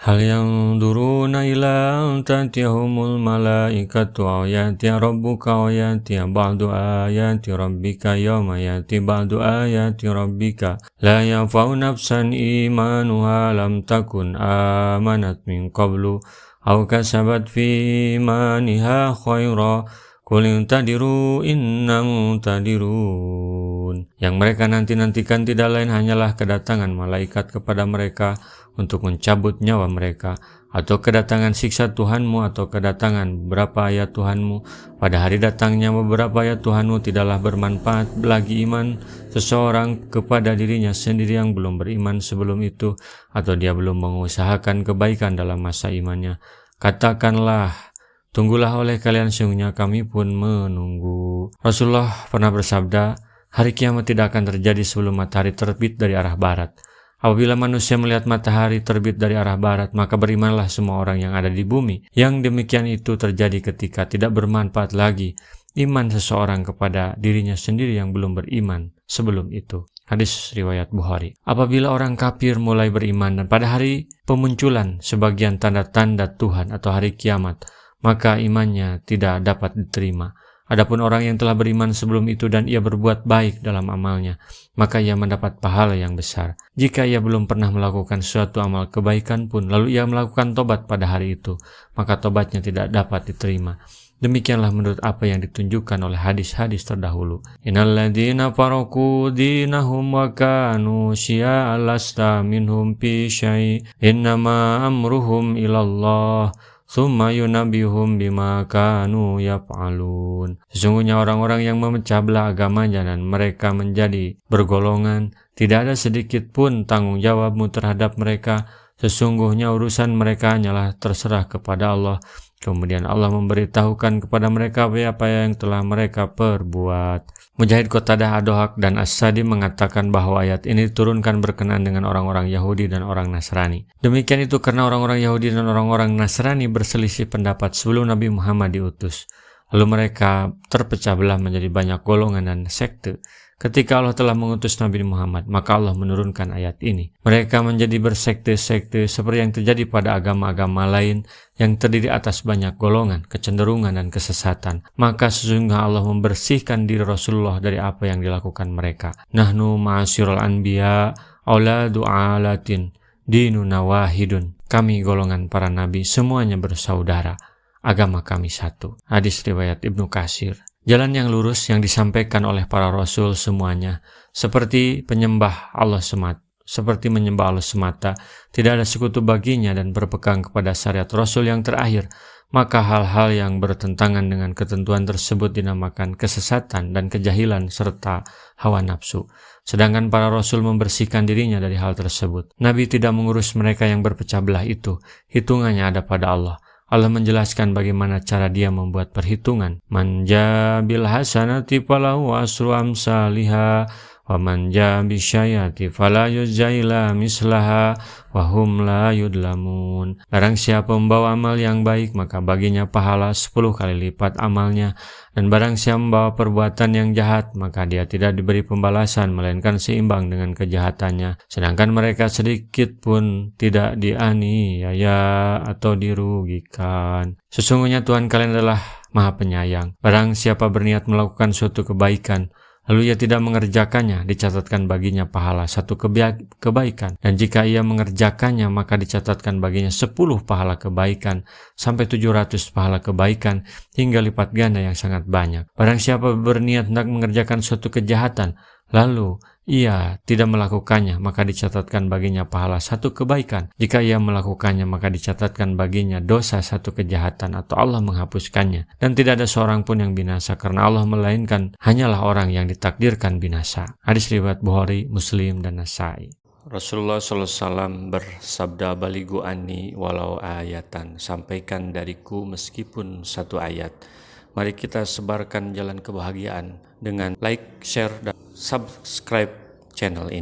Hal yanzuruna ila an ta'tiyahumul malaikatu aw ya'tiya rabbuka aw ya'tiya ba'du ayati rabbika yawma ya'ti ba'du ayati rabbika la yanfa'u nafsan imanuha lam takun amanat min qablu aw kasabat fi imaniha khaira qul intadiru inna muntadirun. Yang mereka nanti-nantikan tidak lain hanyalah kedatangan malaikat kepada mereka untuk mencabut nyawa mereka, atau kedatangan siksa Tuhanmu, atau kedatangan beberapa ayat Tuhanmu. Pada hari datangnya beberapa ayat Tuhanmu tidaklah bermanfaat lagi iman seseorang kepada dirinya sendiri yang belum beriman sebelum itu, atau dia belum mengusahakan kebaikan dalam masa imannya. Katakanlah, tunggulah oleh kalian, sungguhnya kami pun menunggu. Rasulullah pernah bersabda, hari kiamat tidak akan terjadi sebelum matahari terbit dari arah barat. Apabila manusia melihat matahari terbit dari arah barat, maka berimanlah semua orang yang ada di bumi. Yang demikian itu terjadi ketika tidak bermanfaat lagi iman seseorang kepada dirinya sendiri yang belum beriman sebelum itu. Hadis riwayat Bukhari. Apabila orang kafir mulai beriman dan pada hari pemunculan sebagian tanda-tanda Tuhan atau hari kiamat, maka imannya tidak dapat diterima. Adapun orang yang telah beriman sebelum itu dan ia berbuat baik dalam amalnya, maka ia mendapat pahala yang besar. Jika ia belum pernah melakukan suatu amal kebaikan pun, lalu ia melakukan tobat pada hari itu, maka tobatnya tidak dapat diterima. Demikianlah menurut apa yang ditunjukkan oleh hadis-hadis terdahulu. Innalladzina faraqu dinahum wa kanu syi'a lasta minhum fi syai' innama amruhum ilallah Summa yunabihum bima kanu yaf'alun. Sesungguhnya orang-orang yang memecah belah agamanya dan mereka menjadi bergolongan, tidak ada sedikit pun tanggung jawabmu terhadap mereka. Sesungguhnya urusan mereka hanyalah terserah kepada Allah. Kemudian Allah memberitahukan kepada mereka apa yang telah mereka perbuat. Mujahid Qatadah Ad-Dhahak dan As-Sadi mengatakan bahwa ayat ini diturunkan berkenaan dengan orang-orang Yahudi dan orang Nasrani. Demikian itu karena orang-orang Yahudi dan orang-orang Nasrani berselisih pendapat sebelum Nabi Muhammad diutus. Lalu mereka terpecah belah menjadi banyak golongan dan sekte. Ketika Allah telah mengutus Nabi Muhammad, maka Allah menurunkan ayat ini. Mereka menjadi bersekte-sekte seperti yang terjadi pada agama-agama lain yang terdiri atas banyak golongan, kecenderungan, dan kesesatan. Maka sesungguhnya Allah membersihkan diri Rasulullah dari apa yang dilakukan mereka. Nahnu ma'asyirul anbiya auladu alatin dinuna wahidun. Kami golongan para nabi semuanya bersaudara. Agama kami satu. Hadis riwayat Ibnu Katsir. Jalan yang lurus yang disampaikan oleh para rasul semuanya seperti menyembah Allah semata, tidak ada sekutu baginya dan berpegang kepada syariat Rasul yang terakhir, maka hal-hal yang bertentangan dengan ketentuan tersebut dinamakan kesesatan dan kejahilan serta hawa nafsu. Sedangkan para Rasul membersihkan dirinya dari hal tersebut. Nabi tidak mengurus mereka yang berpecah belah itu, hitungannya ada pada Allah. Allah menjelaskan bagaimana cara dia membuat perhitungan. Man jabil hasanati falahu asru amsalihha wa man jabil syayati fala yujzaila mislaha wa hum la yudlamun. Barang siapa membawa amal yang baik, maka baginya pahala 10 kali lipat amalnya. Dan barang siapa membawa perbuatan yang jahat, maka dia tidak diberi pembalasan melainkan seimbang dengan kejahatannya. Sedangkan mereka sedikit pun tidak dianiaya atau dirugikan. Sesungguhnya Tuhan kalian adalah Maha Penyayang. Barang siapa berniat melakukan suatu kebaikan, lalu ia tidak mengerjakannya, dicatatkan baginya pahala 1 kebaikan. Dan jika ia mengerjakannya, maka dicatatkan baginya 10 pahala kebaikan, sampai 700 pahala kebaikan, hingga lipat ganda yang sangat banyak. Barang siapa berniat hendak mengerjakan suatu kejahatan, lalu ia tidak melakukannya, maka dicatatkan baginya pahala 1 kebaikan. Jika ia melakukannya, maka dicatatkan baginya dosa 1 kejahatan, atau Allah menghapuskannya. Dan tidak ada seorang pun yang binasa, karena Allah melainkan hanyalah orang yang ditakdirkan binasa. Hadis riwayat Bukhari, Muslim, dan Nasai. Rasulullah SAW bersabda, baligu anni walau ayatan, sampaikan dariku meskipun 1 ayat. Mari kita sebarkan jalan kebahagiaan dengan like, share, dan subscribe channel ini.